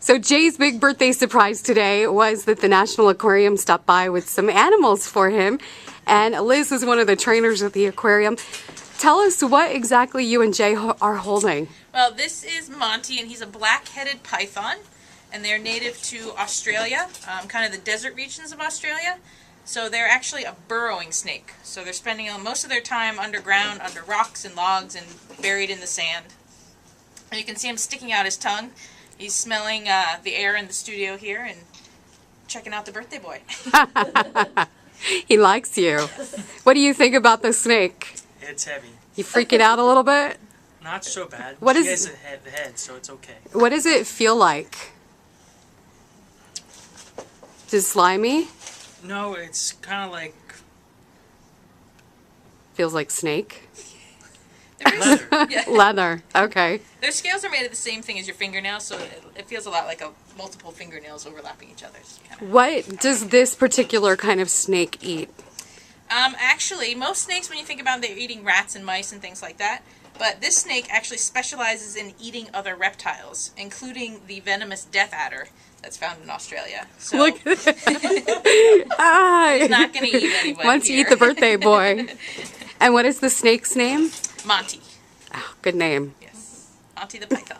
So Jay's big birthday surprise today was that the National Aquarium stopped by with some animals for him. And Liz is one of the trainers at the aquarium. Tell us what exactly you and Jay are holding. Well, this is Monty, and he's a black-headed python. And they're native to Australia, kind of the desert regions of Australia. So they're actually a burrowing snake. So they're spending most of their time underground, under rocks and logs, and buried in the sand. And you can see him sticking out his tongue. He's smelling the air in the studio here and checking out the birthday boy. He likes you. What do you think about the snake? It's heavy. You freaking out a little bit? Not so bad. What she is has the head, so it's okay. What does it feel like? Is it slimy? No, it's kind of like Feels like snake. leather. Yeah. Leather. Okay. Their scales are made of the same thing as your fingernails, so it feels a lot like multiple fingernails overlapping each other. What does this particular kind of snake eat? Actually, most snakes, when you think about them, they're eating rats and mice and things like that. But this snake actually specializes in eating other reptiles, including the venomous death adder that's found in Australia. So Look. he's not going to eat anybody. Once you eat the birthday boy. And what is the snake's name? Monty. Oh, good name. Yes. Monty the python.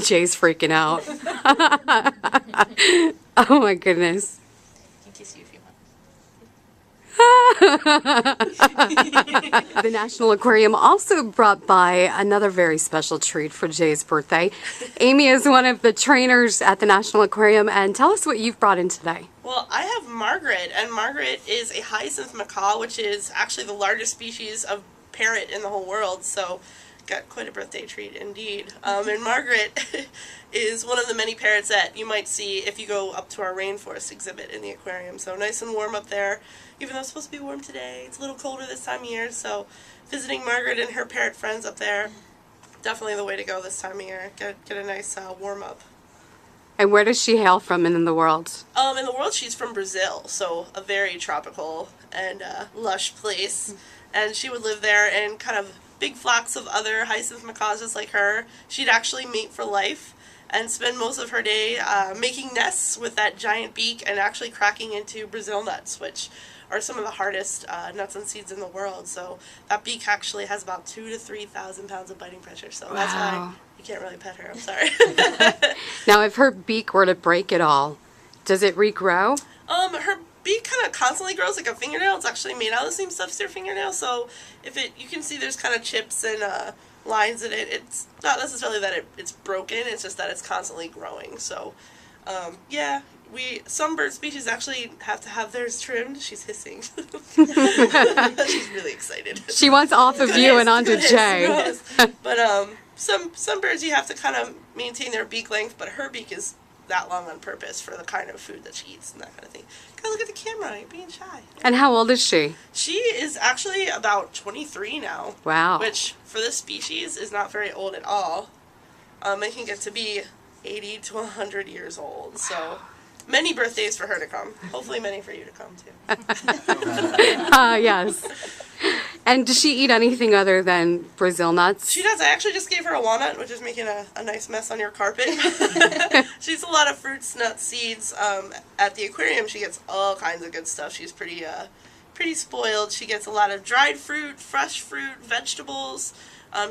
Jay's freaking out. Oh my goodness. I can kiss you if you want. The National Aquarium also brought by another very special treat for Jay's birthday. Amy is one of the trainers at the National Aquarium, and tell us what you've brought in today. Well, I have Margaret, and Margaret is a hyacinth macaw, which is actually the largest species of parrot in the whole world, so got quite a birthday treat indeed. And Margaret is one of the many parrots that you might see if you go up to our rainforest exhibit in the aquarium. So nice and warm up there, even though it's supposed to be warm today. It's a little colder this time of year, so visiting Margaret and her parrot friends up there, definitely the way to go this time of year. Get a nice warm up. And where does she hail from in the world? In the world, she's from Brazil, so a very tropical and lush place. And she would live there in kind of big flocks of other hyacinth macaws just like her. She'd actually mate for life and spend most of her day making nests with that giant beak and actually cracking into Brazil nuts, which are some of the hardest nuts and seeds in the world. So that beak actually has about 2,000 to 3,000 pounds of biting pressure. So that's why you can't really pet her. I'm sorry. Now, if her beak were to break at all, does it regrow? Her beak kind of constantly grows like a fingernail. It's actually made out of the same stuff as your fingernail. So if you can see there's kind of chips and lines in it. It's not necessarily that it's broken. It's just that it's constantly growing. So yeah. Some bird species actually have to have theirs trimmed. She's hissing. She's really excited. She wants off of you and onto Jay. But some birds you have to kind of maintain their beak length, but her beak is that long on purpose for the kind of food that she eats and that kind of thing. Gotta look at the camera. You're being shy. And how old is she? She is actually about 23 now. Wow. Which for this species is not very old at all. It can get to be 80 to 100 years old. Wow. So many birthdays for her to come. Hopefully many for you to come too. Yes. And does she eat anything other than Brazil nuts? She does. I actually just gave her a walnut, which is making a nice mess on your carpet. She eats a lot of fruits, nuts, seeds. At the aquarium, she gets all kinds of good stuff. She's pretty spoiled. She gets a lot of dried fruit, fresh fruit, vegetables.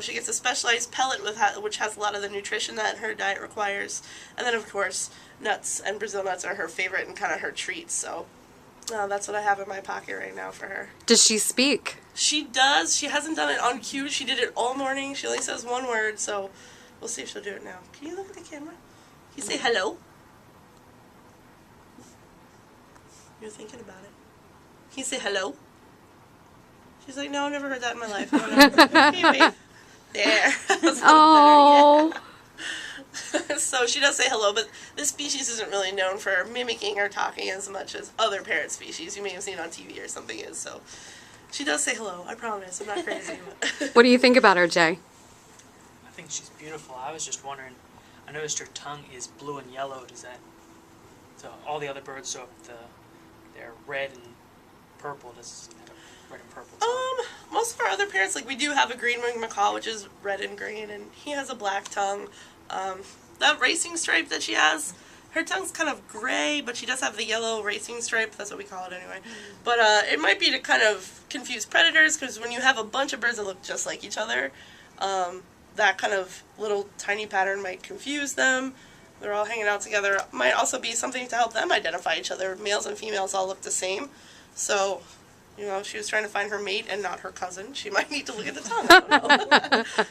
She gets a specialized pellet which has a lot of the nutrition that her diet requires. And then, of course, nuts and Brazil nuts are her favorite and kind of her treats. So that's what I have in my pocket right now for her. Does she speak? She does. She hasn't done it on cue. She did it all morning. She only says one word, so we'll see if she'll do it now. Can you look at the camera? Can you say hello? You're thinking about it. Can you say hello? She's like, no, I've never heard that in my life. No. Anyway, there. Oh. Yeah. So she does say hello, but this species isn't really known for mimicking or talking as much as other parrot species you may have seen on TV or something is. So she does say hello, I promise. I'm not crazy. What do you think about her, Jay? I think she's beautiful. I was just wondering, I noticed her tongue is blue and yellow. Does that, so all the other birds, so if they're red and purple, red and purple tongue? Most of our other parrots, like we do have a green-winged macaw, which is red and green, and he has a black tongue. That racing stripe that she has, her tongue's kind of gray, but she does have the yellow racing stripe. That's what we call it anyway. But it might be to kind of confuse predators, because when you have a bunch of birds that look just like each other, that kind of little tiny pattern might confuse them. They're all hanging out together. Might also be something to help them identify each other. Males and females all look the same. So, you know, if she was trying to find her mate and not her cousin, she might need to look at the tongue. I don't know.